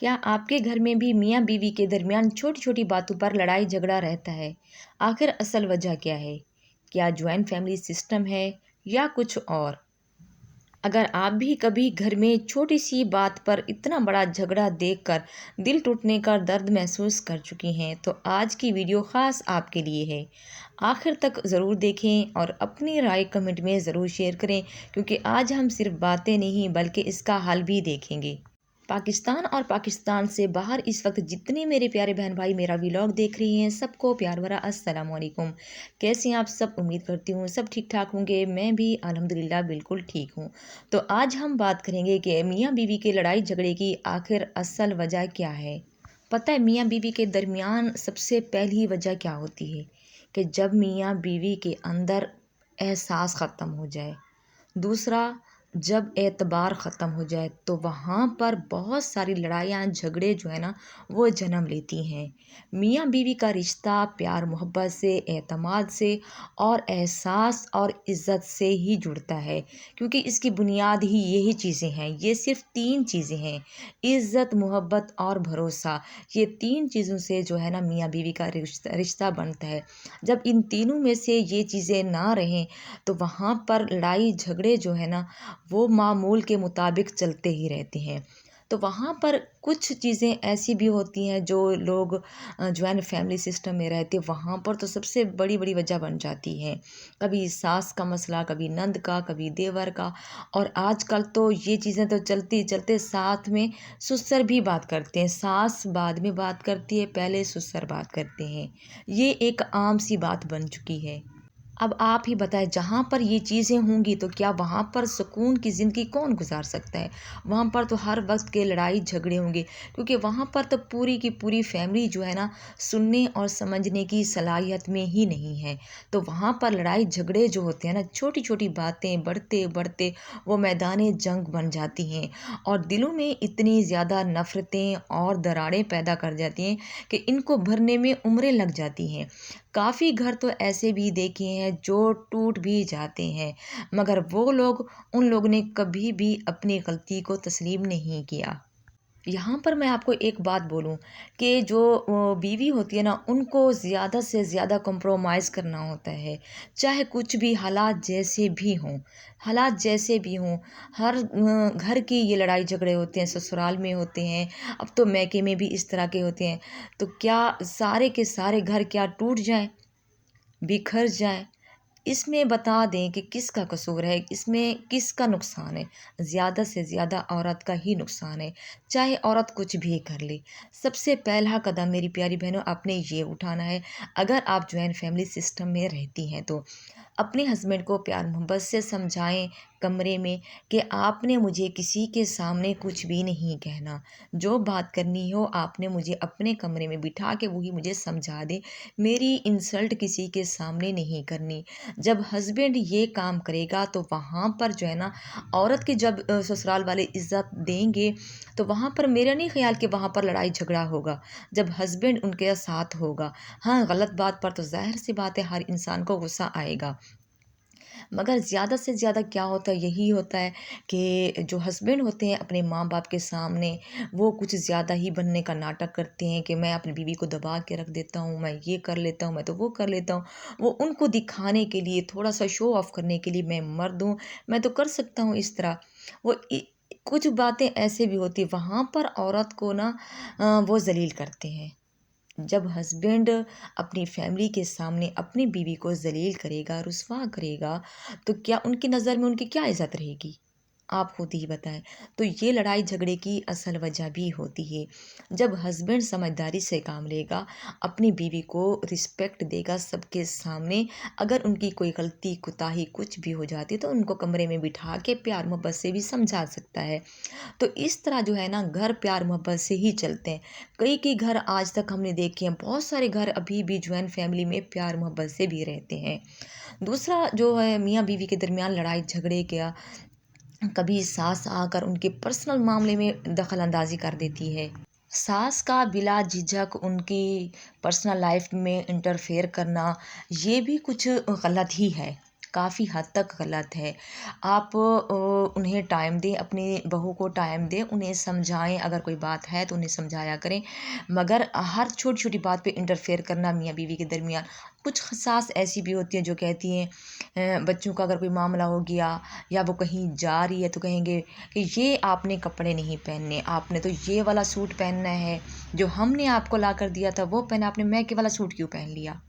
क्या आपके घर में भी मियाँ बीवी के दरमियान छोटी छोटी बातों पर लड़ाई झगड़ा रहता है? आखिर असल वजह क्या है? क्या जॉइंट फैमिली सिस्टम है या कुछ और? अगर आप भी कभी घर में छोटी सी बात पर इतना बड़ा झगड़ा देखकर दिल टूटने का दर्द महसूस कर चुकी हैं तो आज की वीडियो ख़ास आपके लिए है। आखिर तक ज़रूर देखें और अपनी राय कमेंट में ज़रूर शेयर करें, क्योंकि आज हम सिर्फ बातें नहीं बल्कि इसका हल भी देखेंगे। पाकिस्तान और पाकिस्तान से बाहर इस वक्त जितने मेरे प्यारे बहन भाई मेरा व्लॉग देख रहे हैं, सबको प्यार भरा अस्सलाम वालेकुम। कैसे हैं आप सब? उम्मीद करती हूँ सब ठीक ठाक होंगे। मैं भी अल्हम्दुलिल्लाह बिल्कुल ठीक हूँ। तो आज हम बात करेंगे कि मियाँ बीवी के लड़ाई झगड़े की आखिर असल वजह क्या है। पता है, मियाँ बीवी के दरमियान सबसे पहली वजह क्या होती है कि जब मियाँ बीवी के अंदर एहसास ख़त्म हो जाए। दूसरा, जब एतबार ख़त्म हो जाए तो वहाँ पर बहुत सारी लड़ाइयाँ झगड़े जो है ना वो जन्म लेती हैं। मियाँ बीवी का रिश्ता प्यार मोहब्बत से, एतमाद से और एहसास और इज़्ज़त से ही जुड़ता है, क्योंकि इसकी बुनियाद ही यही चीज़ें हैं। ये सिर्फ तीन चीज़ें हैं: इज़्ज़त, मोहब्बत और भरोसा। ये तीन चीज़ों से जो है ना मियाँ बीवी का रिश्ता रिश्ता बनता है। जब इन तीनों में से ये चीज़ें ना रहें तो वहाँ पर लड़ाई झगड़े जो है ना वो मामूल के मुताबिक चलते ही रहते हैं। तो वहाँ पर कुछ चीज़ें ऐसी भी होती हैं जो लोग जॉइंट फैमिली सिस्टम में रहते हैं, वहाँ पर तो सबसे बड़ी बड़ी वजह बन जाती है। कभी सास का मसला, कभी नंद का, कभी देवर का। और आजकल तो ये चीज़ें तो चलते चलते साथ में ससुर भी बात करते हैं। सास बाद में बात करती है, पहले ससुर बात करते हैं। ये एक आम सी बात बन चुकी है। अब आप ही बताएं, जहाँ पर ये चीज़ें होंगी तो क्या वहाँ पर सुकून की ज़िंदगी कौन गुजार सकता है? वहाँ पर तो हर वक्त के लड़ाई झगड़े होंगे, क्योंकि वहाँ पर तो पूरी की पूरी फैमिली जो है ना सुनने और समझने की सलाहियत में ही नहीं है। तो वहाँ पर लड़ाई झगड़े जो होते हैं ना, छोटी छोटी बातें बढ़ते बढ़ते वो मैदान जंग बन जाती हैं और दिलों में इतनी ज़्यादा नफ़रतें और दरारें पैदा कर जाती हैं कि इनको भरने में उम्रें लग जाती हैं। काफ़ी घर तो ऐसे भी देखे हैं जो टूट भी जाते हैं, मगर वो लोग उन लोगों ने कभी भी अपनी गलती को तस्लीम नहीं किया। यहाँ पर मैं आपको एक बात बोलूँ कि जो बीवी होती है ना, उनको ज़्यादा से ज़्यादा कॉम्प्रोमाइज़ करना होता है। चाहे कुछ भी हालात जैसे भी हों, हालात जैसे भी हों, हर घर की ये लड़ाई झगड़े होते हैं, ससुराल में होते हैं, अब तो मायके में भी इस तरह के होते हैं। तो क्या सारे के सारे घर क्या टूट जाएँ, बिखर जाएँ? इसमें बता दें कि किसका कसूर है, इसमें किसका नुकसान है। ज़्यादा से ज़्यादा औरत का ही नुकसान है, चाहे औरत कुछ भी कर ले। सबसे पहला कदम मेरी प्यारी बहनों आपने ये उठाना है, अगर आप जॉइंट फैमिली सिस्टम में रहती हैं तो अपने हस्बैंड को प्यार मोहब्बत से समझाएं कमरे में कि आपने मुझे किसी के सामने कुछ भी नहीं कहना। जो बात करनी हो आपने मुझे अपने कमरे में बिठा के वही मुझे समझा दे। मेरी इंसल्ट किसी के सामने नहीं करनी। जब हस्बैंड ये काम करेगा तो वहाँ पर जो है ना औरत की जब ससुराल वाले इज़्ज़त देंगे तो वहाँ पर मेरा नहीं ख्याल कि वहाँ पर लड़ाई झगड़ा होगा, जब हस्बैंड उनके साथ होगा। हाँ, गलत बात पर तो ज़ाहिर सी बात है हर इंसान को गुस्सा आएगा, मगर ज़्यादा से ज़्यादा क्या होता है, यही होता है कि जो हस्बैंड होते हैं अपने माँ बाप के सामने वो कुछ ज़्यादा ही बनने का नाटक करते हैं कि मैं अपनी बीवी को दबा के रख देता हूँ, मैं ये कर लेता हूँ, मैं तो वो कर लेता हूँ। वो उनको दिखाने के लिए, थोड़ा सा शो ऑफ करने के लिए, मैं मर्द हूँ, मैं तो कर सकता हूँ इस तरह। वो कुछ बातें ऐसे भी होती वहाँ पर औरत को ना वो जलील करते हैं। जब हस्बैंड अपनी फैमिली के सामने अपनी बीवी को ज़लील करेगा, रुस्वा करेगा, तो क्या उनकी नज़र में उनकी क्या इज़्ज़त रहेगी? आप खुद ही बताएं। तो ये लड़ाई झगड़े की असल वजह भी होती है। जब हस्बैंड समझदारी से काम लेगा, अपनी बीवी को रिस्पेक्ट देगा सबके सामने, अगर उनकी कोई गलती कोताही कुछ भी हो जाती है तो उनको कमरे में बिठा के प्यार मोहब्बत से भी समझा सकता है। तो इस तरह जो है ना घर प्यार मोहब्बत से ही चलते हैं। कई कई घर आज तक हमने देखे हैं, बहुत सारे घर अभी भी जॉइंट फैमिली में प्यार मोहब्बत से भी रहते हैं। दूसरा जो है मियाँ बीवी के दरमियान लड़ाई झगड़े क्या, कभी सास आकर उनके पर्सनल मामले में दखल अंदाजी कर देती है। सास का बिला झिझक उनकी पर्सनल लाइफ में इंटरफेयर करना, ये भी कुछ गलत ही है। काफ़ी हद तक गलत है। आप उन्हें टाइम दें, अपनी बहू को टाइम दें, उन्हें समझाएँ, अगर कोई बात है तो उन्हें समझाया करें। मगर हर छोटी-छोटी बात पे इंटरफेयर करना मियाँ-बीवी के दरमियान, कुछ सास ऐसी भी होती हैं जो कहती हैं बच्चों का अगर कोई मामला हो गया या वो कहीं जा रही है तो कहेंगे कि ये आपने कपड़े नहीं पहनने, आपने तो ये वाला सूट पहनना है, जो हमने आपको लाकर दिया था वो पहना आपने, मैं के वाला सूट क्यों पहन लिया?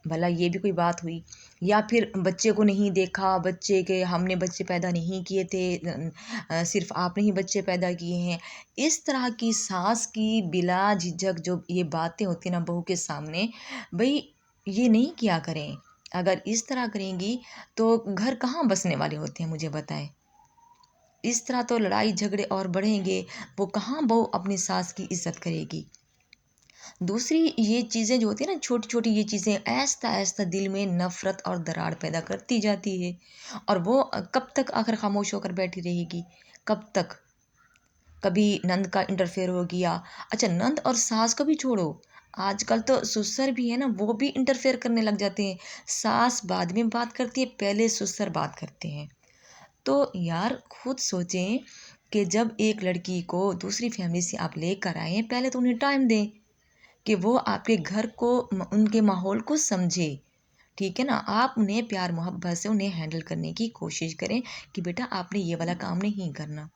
भला ये भी कोई बात हुई? या फिर बच्चे को नहीं देखा, बच्चे के हमने बच्चे पैदा नहीं किए थे, सिर्फ़ आपने ही बच्चे पैदा किए हैं। इस तरह की सास की बिला झिझक जो ये बातें होती हैं ना बहू के सामने, भई ये नहीं किया करें। अगर इस तरह करेंगी तो घर कहाँ बसने वाले होते हैं, मुझे बताएँ? इस तरह तो लड़ाई झगड़े और बढ़ेंगे, वो कहाँ बहू अपनी सास की इज़्ज़त करेगी। दूसरी ये चीज़ें जो होती हैं ना छोटी-छोटी ये चीज़ें आहिस्ता-आहिस्ता दिल में नफ़रत और दरार पैदा करती जाती है और वो कब तक आखिर ख़ामोश होकर बैठी रहेगी? कब तक? कभी नंद का इंटरफेयर हो गया। अच्छा, नंद और सास को भी छोड़ो, आजकल तो ससुर भी है ना वो भी इंटरफेयर करने लग जाते हैं। सास बाद में बात करती है, पहले ससुर बात करते हैं। तो यार खुद सोचें कि जब एक लड़की को दूसरी फैमिली से आप लेकर आए हैं, पहले तो उन्हें टाइम दें कि वो आपके घर को उनके माहौल को समझे। ठीक है ना? आप उन्हें प्यार मोहब्बत से उन्हें हैंडल करने की कोशिश करें कि बेटा आपने ये वाला काम नहीं करना।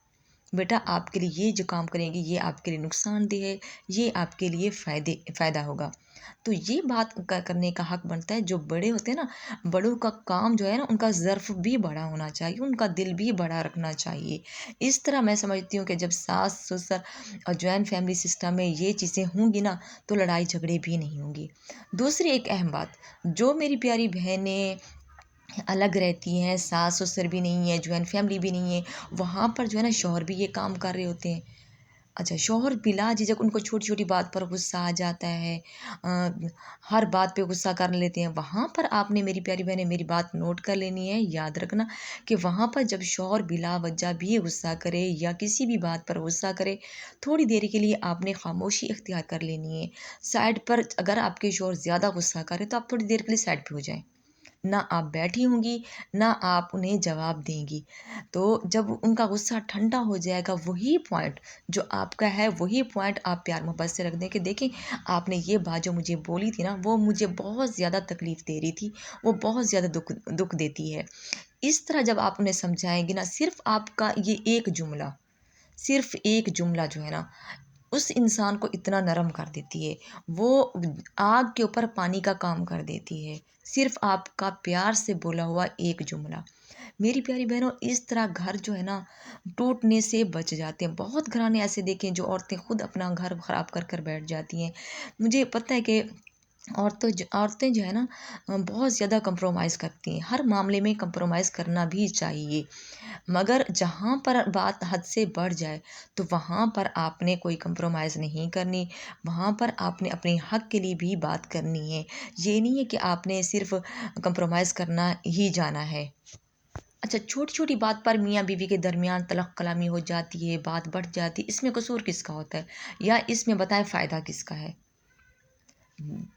बेटा आपके लिए ये जो काम करेंगे ये आपके लिए नुकसानदेह है, ये आपके लिए फ़ायदा होगा। तो ये बात करने का हक बनता है। जो बड़े होते हैं ना, बड़ों का काम जो है ना उनका ज़र्फ़ भी बड़ा होना चाहिए, उनका दिल भी बड़ा रखना चाहिए। इस तरह मैं समझती हूँ कि जब सास-ससुर और जॉइंट फैमिली सिस्टम में ये चीज़ें होंगी ना तो लड़ाई झगड़े भी नहीं होंगे। दूसरी एक अहम बात, जो मेरी प्यारी बहनें अलग रहती हैं, सास-ससुर भी नहीं है, जॉइंट फैमिली भी नहीं है, वहाँ पर जो है ना शौहर भी ये काम कर रहे होते हैं। अच्छा, शौहर बिला झिझक उनको छोटी-छोटी बात पर गुस्सा आ जाता है, हर बात पे गुस्सा कर लेते हैं। वहाँ पर आपने मेरी प्यारी बहनें मेरी बात नोट कर लेनी है, याद रखना कि वहाँ पर जब शौहर बिला वजह भी गुस्सा करे या किसी भी बात पर गुस्सा करे, थोड़ी देर के लिए आपने खामोशी इख्तियार कर लेनी है। साइड पर अगर आपके शौहर ज़्यादा गुस्सा करे तो आप थोड़ी देर के लिए साइड पे हो जाएँ। ना आप बैठी होंगी, ना आप उन्हें जवाब देंगी। तो जब उनका गुस्सा ठंडा हो जाएगा, वही पॉइंट जो आपका है, वही पॉइंट आप प्यार मोहब्बत से रख दें कि देखिए, आपने ये बात जो मुझे बोली थी ना, वो मुझे बहुत ज़्यादा तकलीफ़ दे रही थी, वो बहुत ज़्यादा दुःख दुःख देती है। इस तरह जब आप उन्हें समझाएँगी ना, सिर्फ़ आपका ये एक जुमला, सिर्फ़ एक जुमला जो है ना, उस इंसान को इतना नरम कर देती है। वो आग के ऊपर पानी का काम कर देती है। सिर्फ़ आपका प्यार से बोला हुआ एक जुमला। मेरी प्यारी बहनों, इस तरह घर जो है ना टूटने से बच जाते हैं। बहुत घराने ऐसे देखे हैं जो औरतें खुद अपना घर ख़राब कर कर बैठ जाती हैं। मुझे पता है कि औरतें जो है ना बहुत ज़्यादा कंप्रोमाइज़ करती हैं। हर मामले में कंप्रोमाइज़ करना भी चाहिए। मगर जहाँ पर बात हद से बढ़ जाए तो वहाँ पर आपने कोई कंप्रोमाइज़ नहीं करनी, वहाँ पर आपने अपने हक़ के लिए भी बात करनी है। ये नहीं है कि आपने सिर्फ़ कंप्रोमाइज़ करना ही जाना है। अच्छा, छोटी-छोटी बात पर मियाँ-बीवी के दरमियान तलख़ कलामी हो जाती है, बात बढ़ जाती है, इसमें कसूर किसका होता है? या इसमें बताएँ फ़ायदा किसका है?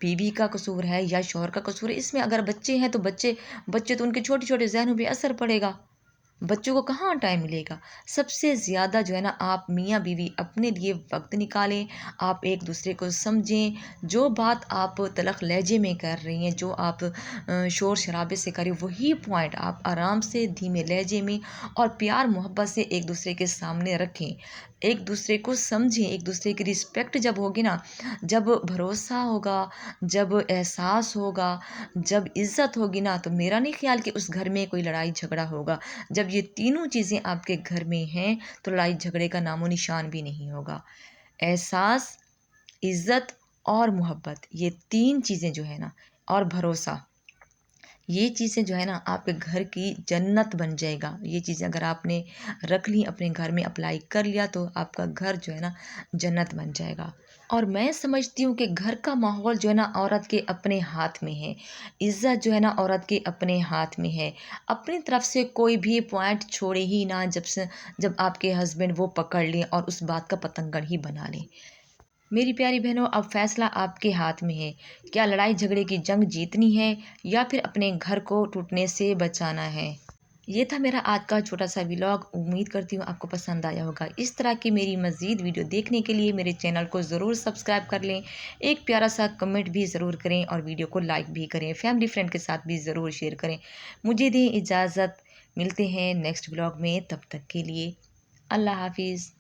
बीवी का कसूर है या शौहर का कसूर है? इसमें अगर बच्चे हैं तो बच्चे बच्चे तो उनके छोटे-छोटे ज़हनों पे असर पड़ेगा। बच्चों को कहाँ टाइम मिलेगा? सबसे ज़्यादा जो है ना आप मियाँ-बीवी अपने लिए वक़्त निकालें, आप एक-दूसरे को समझें। जो बात आप तलख़ लहजे में कर रही हैं, जो आप शोर-शराबे से कर रही हैं, वही पॉइंट आप आराम से धीमे लहजे में और प्यार-मोहब्बत से एक-दूसरे के सामने रखें। एक-दूसरे को समझें, एक-दूसरे की रिस्पेक्ट जब होगी ना, जब भरोसा होगा, जब एहसास होगा, जब इज़्ज़त होगी ना, तो मेरा नहीं ख़्याल कि उस घर में कोई लड़ाई-झगड़ा होगा। जब ये तीनों चीज़ें आपके घर में हैं, तो लड़ाई झगड़े का नामो-निशान भी नहीं होगा। एहसास, इज़्ज़त और मोहब्बत, ये 3 चीज़ें जो है ना और भरोसा, ये चीज़ें जो है ना आपके घर की जन्नत बन जाएगा। ये चीज़ें अगर आपने रख ली, अपने घर में अप्लाई कर लिया तो आपका घर जो है ना जन्नत बन जाएगा। और मैं समझती हूँ कि घर का माहौल जो है ना औरत के अपने हाथ में है। इज़्ज़त जो है ना औरत के अपने हाथ में है। अपनी तरफ से कोई भी पॉइंट छोड़े ही ना, जब आपके हस्बैंड वो पकड़ लें और उस बात का पतंगड़ ही बना लें। मेरी प्यारी बहनों, अब फैसला आपके हाथ में है। क्या लड़ाई झगड़े की जंग जीतनी है या फिर अपने घर को टूटने से बचाना है। ये था मेरा आज का छोटा सा व्लॉग। उम्मीद करती हूँ आपको पसंद आया होगा। इस तरह की मेरी मज़ीद वीडियो देखने के लिए मेरे चैनल को ज़रूर सब्सक्राइब कर लें। एक प्यारा सा कमेंट भी ज़रूर करें और वीडियो को लाइक भी करें। फैमिली फ्रेंड के साथ भी ज़रूर शेयर करें। मुझे दें इजाज़त। मिलते हैं नेक्स्ट व्लॉग में, तब तक के लिए अल्लाह हाफिज़।